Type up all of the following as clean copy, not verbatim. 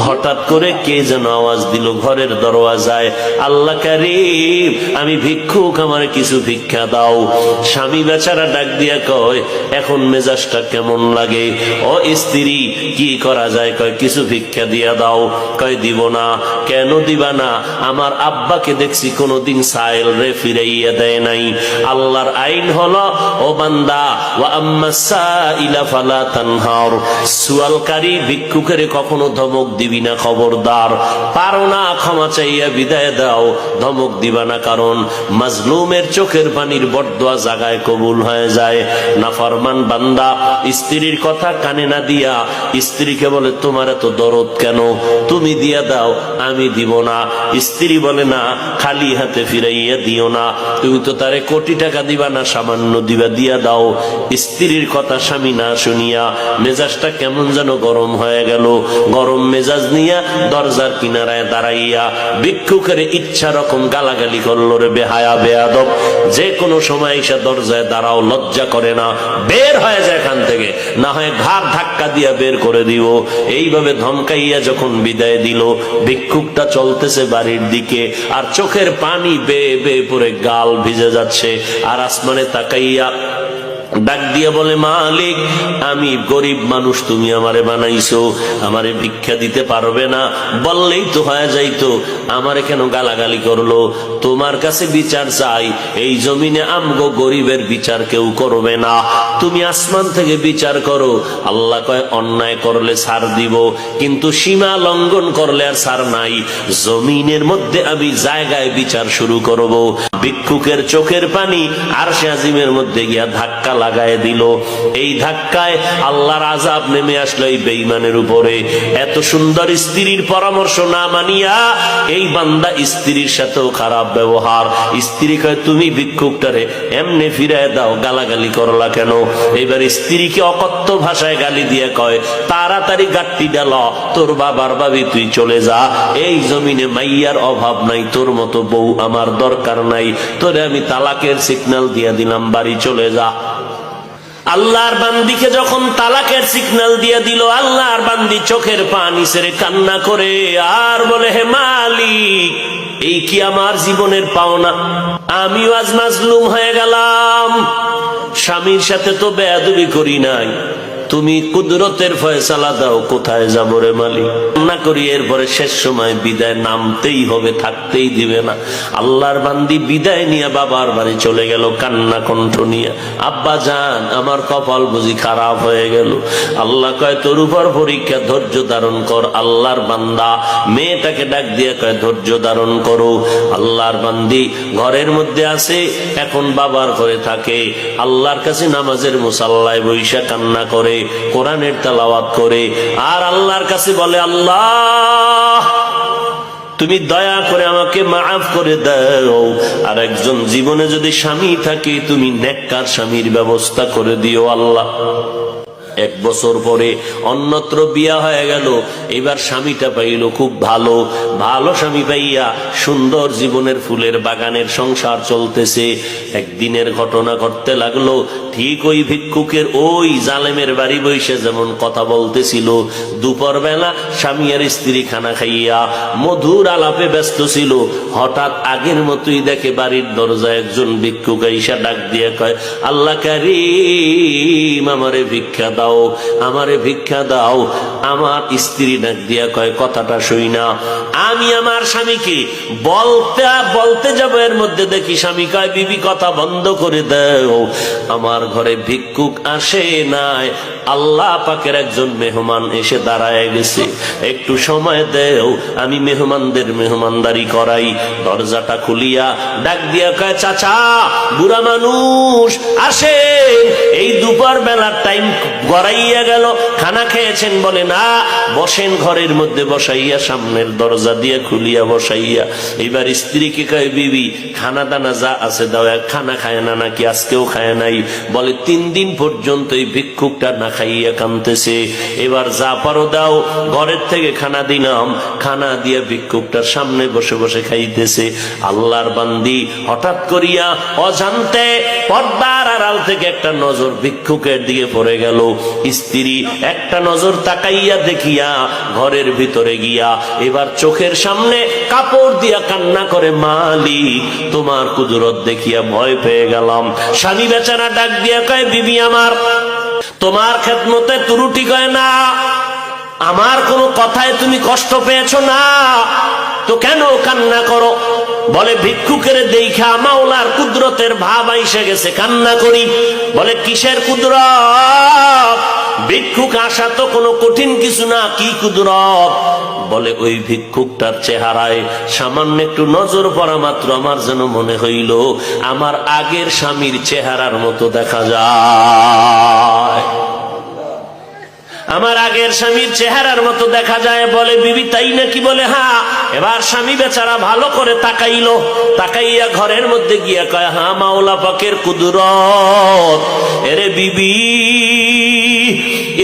হঠাৎ করে কে যেন আওয়াজ দিল ঘরের দরওয়াজায়, আল্লাহ কারীম আমি ভিক্ষুক, আমার কিছু ভিক্ষা দাও। স্বামী বেচারা ডাক দিয়া কয়, এখন মেজাজটা কেমন লাগে? ও স্ত্রী কি করা যায়? কয় কিছু ভিক্ষা দিয়া দাও। কয় দিব না। কেন দিবা না? আমার আব্বাকে দেখছি কোনদিন সাইল রে ফিরাইয়া দেয় নাই। আল্লাহর আইন হলো, ও বান্দা, ওয়া আম্মাস সাইলা ফালা তানহার, সুয়ালকারী ভিক্ষুকের কখনো ধমক দিবি না, খবরদার। পারো না ক্ষমা চাইয়া বিদায় দাও, ধমক দিবা না, কারণ মাজলুমের চোখের পানির বরদোয়া জাগায় কবুল হয়ে যায়। নাফরমান বান্দা স্ত্রীর কথা কানে না দিয়া স্ত্রীকে বলে, তোমার এত দরদ কেন? তুমি দিয়া দাও। আমি দিব না। স্ত্রী বলে, না, খালি হাতে ফিরাইয়া দিও না, তুমি তো তারে কোটি টাকা দিবা না, সামান্য দিবা, দিয়া দাও। স্ত্রীর কথা স্বামী না শুনিয়া মেজাজটা কেমন যেন গরম হয়ে গেল। গরম মেজাজ নিয়া দরজার কিনারায় দাঁড়াইয়া ভিক্ষুকের ইচ্ছা রকম গালাগালি করলো, রে বেহায়া বেয়াদব, যে কোনো সময় এসে দরজায় দাঁড়াও, লজ্জা করে না? বের হয়ে যায় এখান থেকে, না হয় ঘাট ধাক্কা দিয়া বের করে দিব। এইভাবে ধমকাইয়া যখন বিদায় দিল, ভিক্ষুকটা চলতেছে বাড়ির দিকে, আর চোখের পানি বেয়ে বেয়ে পড়ে গাল ভিজে যাচ্ছে। আর আসমানে তাকাইয়া ডাক দিয়ে বলে, মালিক আমি গরিব মানুষ, তুমি আমারে বানাইছো, আমারে ভিক্ষা দিতে পারবে না? বললেই তো হয়ে যাইতো, আমারে কেন গালাগালি করলো? তোমার কাছে বিচার চাই, এই জমিনে আমগো গরিবের বিচার কেউ করবে না, তুমি আসমান থেকে বিচার করো। আল্লাহ কয়, অন্যায় করলে ছাড় দিব, কিন্তু সীমা লঙ্ঘন করলে আর ছাড় নাই। জমিনের মধ্যে আমি জায়গায় বিচার শুরু করব। ভিক্ষুকের চোখের পানি আরশে আজিমের মধ্যে গিয়া ধাক্কা লাগায় দিল। এই ধাক্কায় আল্লাহর আযাব নেমে আসলো এই বেঈমানের উপরে। এত সুন্দর স্ত্রীর পরামর্শ না মানিয়া এই বান্দা স্ত্রীর সাথেও খারাপ ব্যবহার। স্ত্রী কয়, তুমি ভিক্ষুকটারে এমনি ফিরায় দাও, গালাগালি করলা কেন? এবার স্ত্রীকে অকথ্য ভাষায় গালি দিয়ে কয়, তাড়াতাড়ি গাট্টি ডাল, তোর বাবার বাবি তুই চলে যা, এই জমিনে মাইয়ার অভাব নাই, তোর মতো বউ আমার দরকার নাই, তোরে আমি তালাকের সিগন্যাল দিয়া দিলাম, বাড়ি চলে যা। আল্লাহর বান্দিকে যখন তালাকের সিগন্যাল দিয়ে দিল, আল্লাহর বান্দি চোখের পানি ছেড়ে কান্না করে আর বলে, হে মালিক, এই কি আমার জীবনের পাওনা? আমিও আজ মাজলুম হয়ে গেলাম। স্বামীর সাথে তো বেয়াদবি করি নাই, তুমি কুদরতের ফয়সালা দাও, কোথায় যাব রে মালিক? না করি, এরপরে শেষ সময় বিদায় নামতেই হবে, থাকতেই দিবে না। আল্লাহর বান্দি বিদায় নিয়ে বাবার বাড়ি চলে গেল কান্না কণ্ঠ নিয়ে। আব্বা জান, আমার কপাল বুঝি খারাপ হয়ে গেল। আল্লাহ কয়, তোর উপর পরীক্ষা, ধৈর্য ধারণ কর। আল্লাহর বান্দা মেয়েটাকে ডাক দিয়ে কয়, ধৈর্য ধারণ করো। আল্লাহর বান্দি ঘরের মধ্যে আছে, এখন বাবার ঘরে থাকে, আল্লাহর কাছে নামাজের মুসাল্লায় বৈশা কান্না করে, কোরআনের তেলাওয়াত করে, আর আল্লাহর কাছে বলে, আল্লাহ তুমি দয়া করে আমাকে মাফ করে দাও। আর একজন জীবনে যদি স্বামী থাকে, তুমি নেককার স্বামীর ব্যবস্থা করে দিও আল্লাহ। 1 বছর পরে অন্যত্র বিয়া হয়ে গেল। এবার স্বামীটা পাইল খুব ভালো, ভালো স্বামী পাইয়া সুন্দর জীবনের ফুলের বাগানের সংসার চলতেছে। একদিনের ঘটনা ঘটতে লাগলো, ঠিক ওই ভিক্ষুকের ওই জালেমের বাড়ি বসে যেমন কথা বলতেছিল, দুপুর বেলা স্বামী আর স্ত্রী খানা খাইয়া মধুর আলাপে ব্যস্ত ছিল, হঠাৎ আগের মতোই দেখে বাড়ির দরজায় একজন ভিক্ষুক আইসা ডাক দিয়ে কয়, আল্লাহ কারীম আমারে ভিক্ষা দাও, আমারে ভিক্ষা দাও। আমার স্ত্রী ডাক দিয়া কয়, কথাটা শুই না। আমি আমার স্বামীকে বলতে যাব, এর মধ্যে দেখি স্বামী কয়, বিবি কথা বন্ধ করে দাও, আমার ঘরে ভিক্ষুক আসে নাই, আল্লাহ পাকের একজন মেহমান এসে দাঁড়ায় গেছে, একটু সময় দেও, আমি মেহমানদের মেহমানদারি করাই। দরজাটা খুলিয়া ডাক দিয়া কয়, চাচা, বুড়া মানুষ আসেন, এই দুপুর বেলার টাইম গড়াইয়া গেল, খানা খেয়েছেন? বলে না, বসেন, ঘরের মধ্যে বসাইয়া, সামনের দরজা দিয়ে খুলিয়া বসাইয়া। এবার স্ত্রীকে কয়, বিবি খানা দানা যা আছে দাও। খানা খায় না নাকি? আজকেও খায় নাই। বলে 3 দিন পর্যন্ত এই ভিক্ষুকটা না খাইয়া কাঁদতেছে, এবার যা পারো দাও। ঘরের থেকে খানা দিলাম, খানা দিয়ে ভিক্ষুকটার সামনে বসে বসে খাইতেছে। আল্লাহর বান্দি হঠাৎ করিয়া অজান্তে পর্দার আড়াল থেকে একটা নজর ভিক্ষুকের দিকে পড়ে গেল। স্ত্রী একটা নজর তাকাইয়া দেখিয়া ঘরের ভিতরে গিয়া এবার চোখের সামনে কাপড় দিয়া কান্না করে, মালিক তোমার কুদরত দেখিয়া ভয় পেয়ে গেলাম। স্বামী বেচারা ডাক দিয়া কয়, বিবি আমার, তোমার খেদমতে ত্রুটি কয় না, আমার কোন কথায় তুমি কষ্ট পেয়েছো না, তো কেন কান্না করো? বলে, ভিক্ষুকের দেখা মাওলার কুদরতের ভাব আইসে গেছে, কান্না করি। বলে, কিসের কুদরত? ভিক্ষুক আসা তো কোনো কঠিন কিছু না, কি কুদরত? বলে, ওই ভিক্ষুকটার চেহারায় সামান্য একটু নজর পড়া মাত্র আমার যেন মনে হইল আমার আগের স্বামীর চেহারার মতো দেখা যায়, আমার আগের স্বামীর চেহারার মতো দেখা যায়। বলে, বিবি তাই নাকি? বলে, হ্যাঁ। এবার স্বামী বেচারা ভালো করে তাকাইলো, তাকাইয়া ঘরের মধ্যে গিয়া কয়, হ্যাঁ মাওলা পাকের কুদরত। এরে বিবি,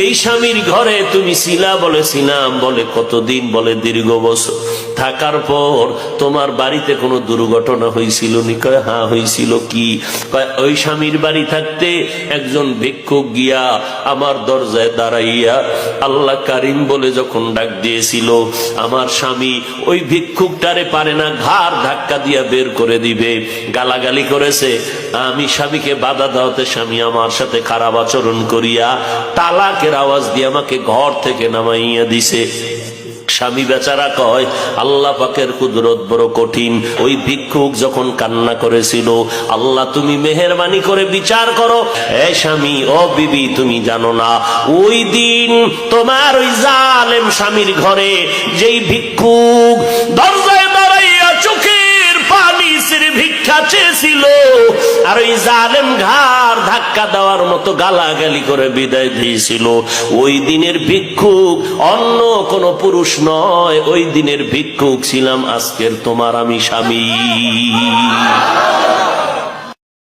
এই স্বামীর ঘরে তুমি ছিলা? বলে, ছিলাম। বলে, কতদিন? বলে, দীর্ঘ বছর। থাকার পর তোমার বাড়িতে কোনো দুর্ঘটনা হয়েছিল নি? কয়, হ্যাঁ হয়েছিল। কি? কয়, ওই স্বামীর বাড়ি থাকতে একজন ভিক্ষুক গিয়া আমার দরজায় দাঁড়াইয়া আল্লাহ কারিম বলে যখন ডাক দিয়েছিল, আমার স্বামী ওই ভিক্ষুকটারে পারে না, ঘাড় ধাক্কা দিয়া বের করে দিবে, গালাগালি করেছে। আমি স্বামীকে বাধা দেওয়াতে স্বামী আমার সাথে খারাপ আচরণ করিয়া তালাকের আওয়াজ দিয়ে আমাকে ঘর থেকে নামাইয়া দিছে। স্বামী বেচারা কয়, আল্লাহ পাকের কুদরত বড় কঠিন। ওই ভিক্ষুক যখন কান্না করেছিল, আল্লাহ তুমি মেহেরবানি করে বিচার করো। এ স্বামী, ও বিবি, তুমি জানো না ওই দিন তোমার ওই জালেম স্বামীর ঘরে যেই ভিক্ষুক দরজায় দাঁড়াইয়া চোখের পানি ছেড়ে ভিক্ষা চেয়েছিল, আর ওই জালেম ঘাড় ধাক্কা দেওয়ার মতো গালাগালি করে বিদায় দিয়েছিল, ওই দিনের ভিক্ষুক অন্য কোন পুরুষ নয়, ওই দিনের ভিক্ষুক ছিলাম আজকের তোমার আমি স্বামী।